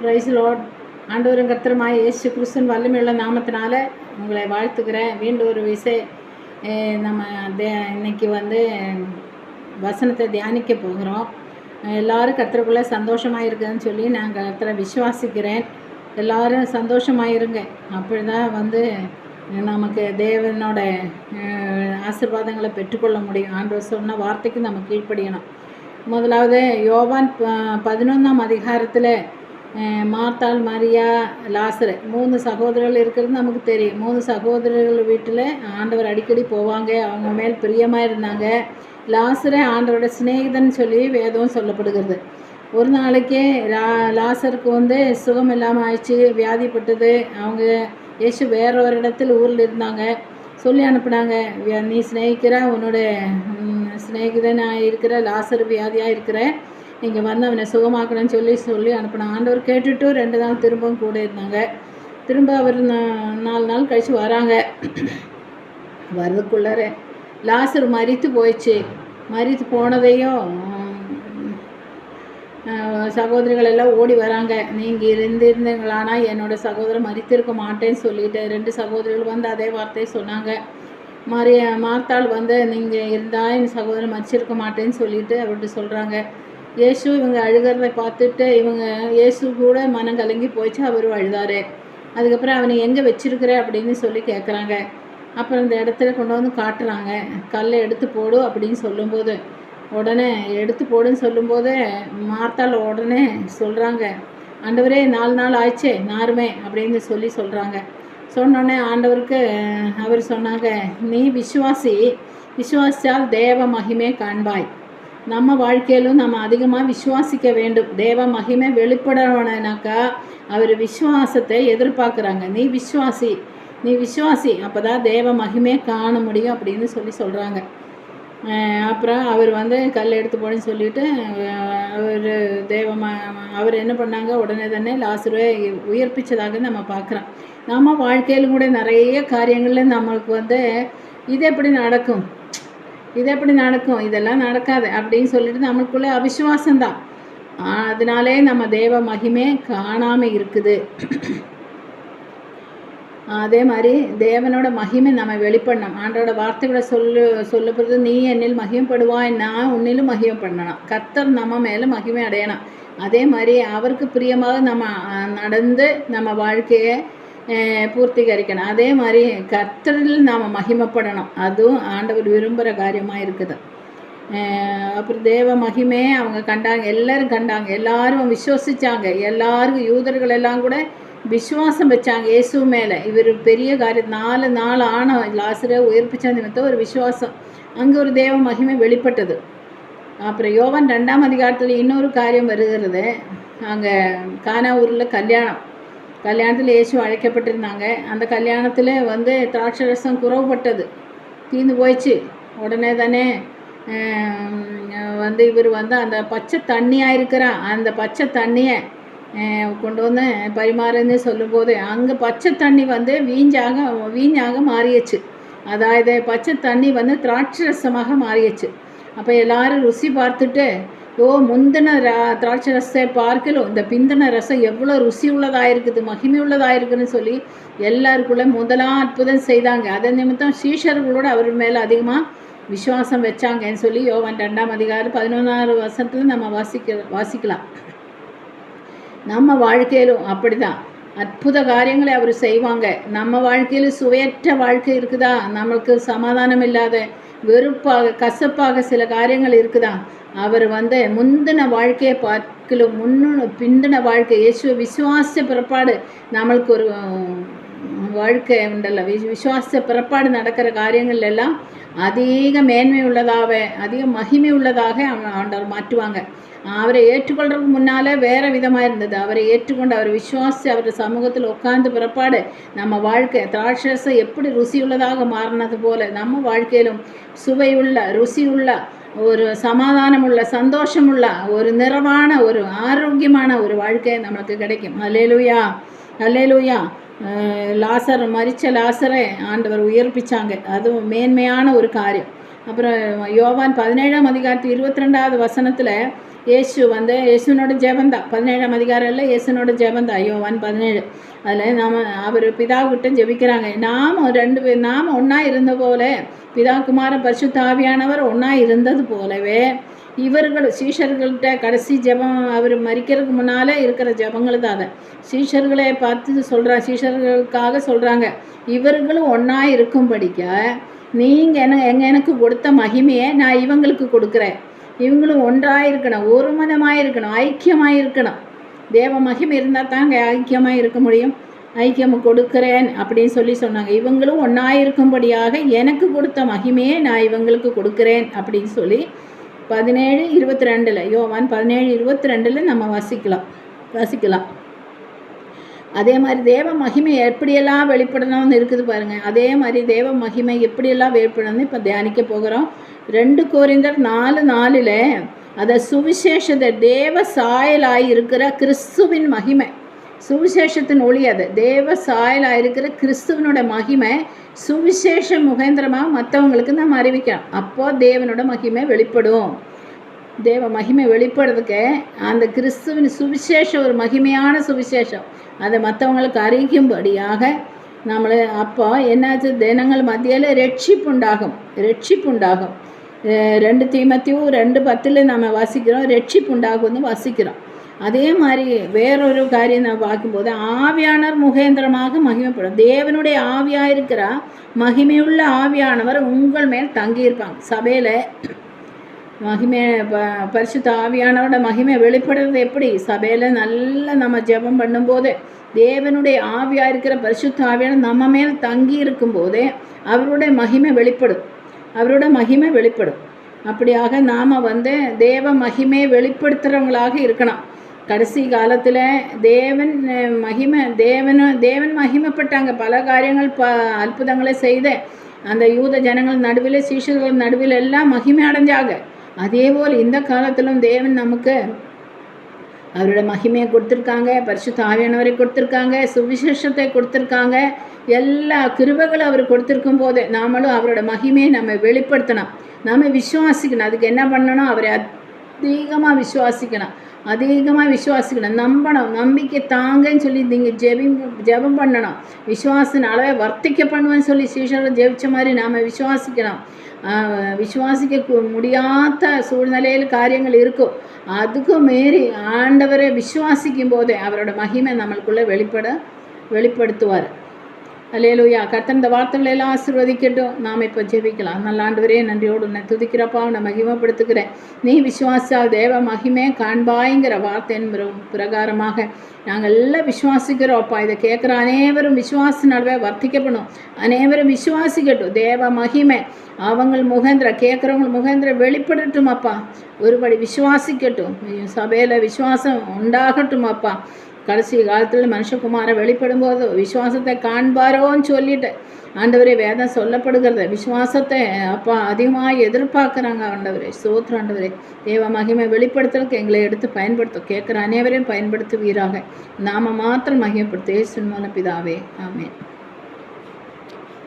Price Lord. ஆண்டவரும் கர்த்தருமாய் இயேசு கிறிஸ்துவின் வல்லமையுள்ள நாமத்தினால உங்களை வாழ்த்துக்கிறேன். மீண்டும் ஒரு நம்ம இன்னைக்கு வசனத்தை தியானிக்க போகிறோம். எல்லோரும் கர்த்தருக்குள்ளே சந்தோஷமாக இருக்குதுன்னு சொல்லி நான் கர்த்தரை விசுவாசிக்கிறேன். எல்லோரும் சந்தோஷமாக இருங்க. அப்படி தான் நமக்கு தேவனோட ஆசீர்வாதங்களை பெற்றுக்கொள்ள முடியும். ஆண்டவர் சொன்ன வார்த்தைக்கு நம்ம கீழ்ப்படியணும். முதலாவது யோவான் 11ஆம் அதிகாரத்தில் மார்த்தாள், மரியா, லாசரு 3 சகோதரர்கள் இருக்கிறது நமக்கு தெரியும். 3 சகோதரர்கள் வீட்டில் ஆண்டவர் அடிக்கடி போவாங்க. அவங்க மேல் பிரியமாக இருந்தாங்க. லாசரை ஆண்டவரோட சிநேகிதன் சொல்லி வேதம் சொல்லப்படுகிறது. ஒரு நாளைக்கே லாசருக்கு சுகம் இல்லாமல் ஆயிடுச்சு, வியாதிப்பட்டது. அவங்க இயேசு வேற ஒரு இடத்துல ஊரில் இருந்தாங்க. சொல்லி அனுப்புனாங்க, நீ சிநேகிக்கிற உன்னோட சிநேகிதனாக இருக்கிற லாசர் வியாதியாக இருக்கிற, நீங்கள் அவனை சுகமாக்கணும்னு சொல்லி அனுப்பினாங்க. ஆண்டவர் கேட்டுட்டு 2 நாள் திரும்பவும் கூட இருந்தாங்க. திரும்ப அவர் 4 நாள் கழித்து வராங்க. வர்றதுக்குள்ளார லாசர் மரித்து போயிடுச்சு. மரித்து போனதையும் சகோதரிகள் எல்லாம் ஓடி வராங்க. நீங்கள் இருந்தீங்களானா என்னோடய சகோதரன் மரித்திருக்க மாட்டேன்னு சொல்லிட்டு 2 சகோதரிகள் அதே வார்த்தையை சொன்னாங்க. மார்த்தாள் நீங்கள் இருந்தால் என் சகோதரன் மரிச்சிருக்க மாட்டேன்னு சொல்லிட்டு அவர்கிட்ட சொல்கிறாங்க. இயேசு இவங்க அழுகிறத பார்த்துட்டு இயேசு கூட மனம் கலங்கி போயிடுச்சு. அவரும் அழுதார். அதுக்கப்புறம் அவனை எங்கே வச்சிருக்கிற அப்படின்னு சொல்லி கேட்குறாங்க. அப்புறம் இந்த இடத்துல கொண்டு காட்டுறாங்க. கல்லை எடுத்து போடு அப்படின்னு சொல்லும்போது, உடனே எடுத்து போடுன்னு சொல்லும்போது மார்த்தாள் உடனே சொல்கிறாங்க, ஆண்டவரே 4 நாள் ஆயிடுச்சே நாருமே அப்படின்னு சொல்கிறாங்க. சொன்னோடனே ஆண்டவருக்கு அவர் சொன்னாங்க, நீ விசுவாசித்தால் தேவ மகிமை காண்பாய். நம்ம வாழ்க்கையிலும் நம்ம அதிகமாக விசுவாசிக்க வேண்டும். தேவ மகிமை வெளிப்படணுனாக்கா அவர் விசுவாசத்தை எதிர்பார்க்குறாங்க. நீ விசுவாசி அப்போ தான் தேவ மகிமையை காண முடியும் அப்படின்னு சொல்கிறாங்க. அப்புறம் அவர் கல் எடுத்து போடுன்னு சொல்லிவிட்டு அவர் என்ன பண்ணாங்க, உடனே தானே லாசரை உயிர்ப்பிச்சதாக நம்ம பார்க்குறோம். நம்ம வாழ்க்கையிலும் கூட நிறைய காரியங்களில் நம்மளுக்கு இது எப்படி நடக்கும், இதெல்லாம் நடக்காது அப்படின்னு சொல்லிட்டு நம்மளுக்குள்ளே அவிசுவாசம்தான். அதனாலே நம்ம தேவ மகிமை காணாமல் இருக்குது. அதே மாதிரி தேவனோட மகிமை நம்ம வெளிப்படணும். ஆண்டோட வார்த்தைகளை சொல்லப்படுறது, நீ என்னில் மகிமைப்படுவாய், நான் உன்னிலும் மகிமை பண்ணணும். கர்த்தர் நம்ம மேலே மகிமை அடையணும். அதே மாதிரி அவருக்கு பிரியமாக நம்ம நடந்து நம்ம வாழ்க்கையை பூர்த்திகரிக்கணும். அதே மாதிரி கர்த்தரில் நாம் மகிமைப்படணும். அதுவும் ஆண்டவர் விரும்புகிற காரியமாக இருக்குது. அப்புறம் தேவ மகிமையை அவங்க கண்டாங்க, எல்லோரும் கண்டாங்க, எல்லாரும் விசுவசித்தாங்க. எல்லாருக்கும் யூதர்கள் எல்லாம் கூட விசுவாசம் வச்சாங்க இயேசு மேலே. இவர் பெரிய காரியம் 4 நாள் ஆன லாசரை உயிர்ப்பிச்ச நிமித்தம் ஒரு விசுவாசம், அங்கே ஒரு தேவ மகிமை வெளிப்பட்டது. அப்புறம் யோவான் 2ஆம் அதிகாரத்தில் இன்னொரு காரியம் வருகிறது. அங்கே கானா ஊரில் கல்யாணத்தில் இயேசு அழைக்கப்பட்டிருந்தாங்க. அந்த கல்யாணத்தில் திராட்சை ரசம் குறைவுபட்டது, தீர்ந்து போயிடுச்சு. உடனே தானே இவர் அந்த பச்சை தண்ணியாக இருக்கிறா, அந்த பச்சை தண்ணியை கொண்டு பரிமாறுன்னு சொல்லும்போது அங்கே பச்சை தண்ணி வீஞ்சாக மாறியச்சு. அதாவது பச்சை தண்ணி திராட்சை ரசமாக மாறியச்சு. அப்போ எல்லாரும் ருசி பார்த்துட்டு, முந்தின திராட்சை ரசத்தை பார்க்கலும் இந்த பிந்தின ரசம் எவ்வளோ ருசி உள்ளதாக இருக்குது, மகிமை உள்ளதாக இருக்குதுன்னு சொல்லி எல்லாருக்குள்ளே முதலாம் அற்புதம் செய்தாங்க. அதன் நிமித்தம் சீஷர்களோடு அவர் மேலே அதிகமாக விசுவாசம் வச்சாங்கன்னு சொல்லி யோவான் 2ஆம் அதிகாரம் 11ஆவது வசனத்தில் நம்ம வாசிக்கலாம். நம்ம வாழ்க்கையிலும் அப்படி தான் அற்புத காரியங்களை அவர் செய்வாங்க. நம்ம வாழ்க்கையில் சுவையற்ற வாழ்க்கை இருக்குதா, நம்மளுக்கு சமாதானம் இல்லாத வெறுப்பாக கசப்பாக சில காரியங்கள் இருக்குதா, அவர் முந்தின வாழ்க்கையை பார்க்கலும் பிந்தின வாழ்க்கை இயேசுவை விசுவாச பிறப்பாடு நம்மளுக்கு ஒரு வாழ்க்கை உண்டல்ல, விசுவாச பிறப்பாடு நடக்கிற காரியங்கள் எல்லாம் அதிக மேன்மை உள்ளதாக, அதிக மகிமை உள்ளதாக ஆண்டவர் மாற்றுவாங்க. அவரை ஏற்றுக்கொள்றதுக்கு முன்னால் வேறு விதமாக இருந்தது. அவரை ஏற்றுக்கொண்டு அவர் விசுவாசி அவர் சமூகத்தில் உட்கார்ந்து பிறப்பாடு நம்ம வாழ்க்கை திராட்சை எப்படி ருசியுள்ளதாக மாறினது போல் நம்ம வாழ்க்கையிலும் சுவையுள்ள, ருசியுள்ள, ஒரு சமாதானமுள்ள, சந்தோஷமுள்ள, ஒரு நிறைவான, ஒரு ஆரோக்கியமான ஒரு வாழ்க்கை நம்மளுக்கு கிடைக்கும். அல்லேலூயா, அல்லேலூயா. மரித்த லாசரை ஆண்டவர் உயிர்ப்பிச்சாங்க. அதுவும் மேன்மையான ஒரு காரியம். அப்புறம் யோவான் 17ஆம் அதிகாரத்து 22ஆவது வசனத்தில் இயேசு வந்து இயேசுனோட ஜெபந்தான் 17ஆம் அதிகாரம்ல இயேசுனோட ஜெபந்தான் யோவான் 17. அதில் அவர் பிதாவுக்கிட்ட ஜெபிக்கிறாங்க. நாம் ஒன்றா இருந்த போல பிதா குமாரன் பரிசுத்த ஆவியானவர் ஒன்றா இருந்தது போலவே இவர்கள் சீஷர்கள்கிட்ட கடைசி ஜெபம் அவர் மரிக்கிறதுக்கு முன்னால் இருக்கிற ஜெபங்கள் தான். அதை சீஷர்களை பார்த்து சீஷர்களுக்காக சொல்கிறாங்க, இவர்களும் ஒன்றா இருக்கும்படிக்க நீங்கள் எனக்கு கொடுத்த மகிமையை நான் இவங்களுக்கு கொடுக்குறேன். இவங்களும் ஒன்றாக இருக்கணும், ஒரு மனமாக இருக்கணும், ஐக்கியமாக இருக்கணும். தேவ மகிமை இருந்தால் தாங்க ஐக்கியமாக இருக்க முடியும். ஐக்கியம் கொடுக்குறேன் அப்படின்னு சொன்னாங்க. இவங்களும் ஒன்றா இருக்கும்படியாக எனக்கு கொடுத்த மகிமையை நான் இவங்களுக்கு கொடுக்குறேன் அப்படின்னு சொல்லி 17:22 யோவான் 17:22 நம்ம வாசிக்கலாம். அதே மாதிரி தேவ மகிமை எப்படியெல்லாம் வெளிப்படணும்னு இருக்குது பாருங்கள். அதே மாதிரி தேவ மகிமை எப்படியெல்லாம் வெளிப்படணும்னு இப்போ தியானிக்க போகிறோம். 2 கொரிந்தியர் 4:4 அதை சுவிசேஷத்தை தேவ சாயலாய் இருக்கிற கிறிஸ்துவின் மகிமை, சுவிசேஷத்தின் ஒளி, அது தேவ சாயலாக இருக்கிற கிறிஸ்துவனோட மகிமை சுவிசேஷ முகேந்திரமாக மற்றவங்களுக்கு நம்ம அறிவிக்கலாம். அப்போது தேவனோட மகிமை வெளிப்படும். தேவ மகிமை வெளிப்படுறதுக்கு அந்த கிறிஸ்துவின் சுவிசேஷம் ஒரு மகிமையான சுவிசேஷம், அதை மற்றவங்களுக்கு அறிவிக்கும்படியாக நம்மளை அப்போ என்னாச்சு, தினங்கள் மத்தியில் ரட்சிப்புண்டாகும். 2 தீமோத்தேயு 2:10 நம்ம வாசிக்கிறோம், ரட்சிப்புண்டாகும்னு வாசிக்கிறோம். அதே மாதிரி வேறொரு காரியம் நான் பார்க்கும்போது ஆவியானவர் முகேந்திரமாக மகிமைப்படும். தேவனுடைய ஆவியாக இருக்கிற மகிமையுள்ள ஆவியானவர் உங்கள் மேல் தங்கியிருப்பாங்க. சபையில் மகிமை பரிசுத்த ஆவியானவரோட மகிமை வெளிப்படுறது எப்படி? சபையில் நல்லா நம்ம ஜெபம் பண்ணும்போது தேவனுடைய ஆவியாக இருக்கிற பரிசுத்த ஆவியான நம்ம மேல் தங்கி இருக்கும்போதே அவருடைய மகிமை வெளிப்படும். அப்படியாக நாம் தேவ மகிமையை வெளிப்படுத்துகிறவங்களாக இருக்கணும். கடைசி காலத்தில் தேவன் மகிமைப்பட்டாங்க. பல காரியங்கள் அற்புதங்களை செய்த அந்த யூத ஜனங்கள் நடுவில் சீஷர்கள் நடுவில் எல்லாம் மகிமை அடைஞ்சாங்க. அதேபோல் இந்த காலத்திலும் தேவன் நமக்கு அவரோட மகிமையை கொடுத்துருக்காங்க, பரிசுத்த ஆவியானவரை கொடுத்துருக்காங்க, சுவிசேஷத்தை கொடுத்துருக்காங்க. எல்லா கிருபைகளும் அவர் கொடுத்துருக்கும் போது நாமளும் அவரோட மகிமையை நம்ம வெளிப்படுத்தணும், நாம் விசுவாசிக்கணும். அதுக்கு என்ன பண்ணணும்? அவரை அதிகமாக விசுவாசிக்கணும், நம்பணும், நம்பிக்கை தாங்கன்னு சொல்லி நீங்கள் ஜெபம் பண்ணணும். விசுவாசின் அளவை வர்த்திக்க பண்ணுவேன்னு சொல்லி சீஷர்கள் ஜெபிச்ச மாதிரி நாம் விசுவாசிக்கணும். விசுவாசிக்க முடியாத சூழ்நிலையில் காரியங்கள் இருக்கும், அதுக்கும் மீறி ஆண்டவரை விசுவாசிக்கும் போதே அவரோட மகிமை நம்மளுக்குள்ளே வெளிப்படுத்துவார். அல்லேலூயா. கர்த்தர் இந்த வார்த்தைகளை எல்லாம் ஆசீர்வதிக்கட்டும். நாம் இப்போ ஜெபிக்கலாம். நல்ல ஆண்டவரே, நன்றியோடு உன்னை துதிக்கிறப்பா, உன்னை மகிமைப்படுத்துகிறேன். நீ விசுவாசால் தேவ மகிமே காண்பாய்ங்கிற வார்த்தையின் பிரகாரமாக நாங்கள் எல்லாம் விசுவாசிக்கிறோம்ப்பா. இதை கேட்குற அனைவரும் விசுவாசினாலே வர்த்திக்கப்படும். அனைவரும் விசுவாசிக்கட்டும். தேவ மகிமை கேட்குறவங்க முகேந்திர வெளிப்படட்டும் அப்பா. ஒருபடி விசுவாசிக்கட்டும். சபையில் விசுவாசம் உண்டாகட்டும் அப்பா. கடைசி காலத்தில் மனுஷகுமாரை வெளிப்படும்போது விசுவாசத்தை காண்பாரோன்னு சொல்லிட்டு ஆண்டவரே வேதம் சொல்லப்படுகிறது. விசுவாசத்தை அப்பா அதிகமாக எதிர்பார்க்குறாங்க ஆண்டவரே. ஸ்தோத்திரம் ஆண்டவரே. தேவ மகிமை வெளிப்படுத்துறதுக்கு எங்களை எடுத்து பயன்படுத்தும். கேட்குற அனைவரையும் பயன்படுத்துவீராக. நாம மாத்திரம் மகிமைப்படுத்த இயேசுவின் மூலம் பிதாவே, ஆமென்.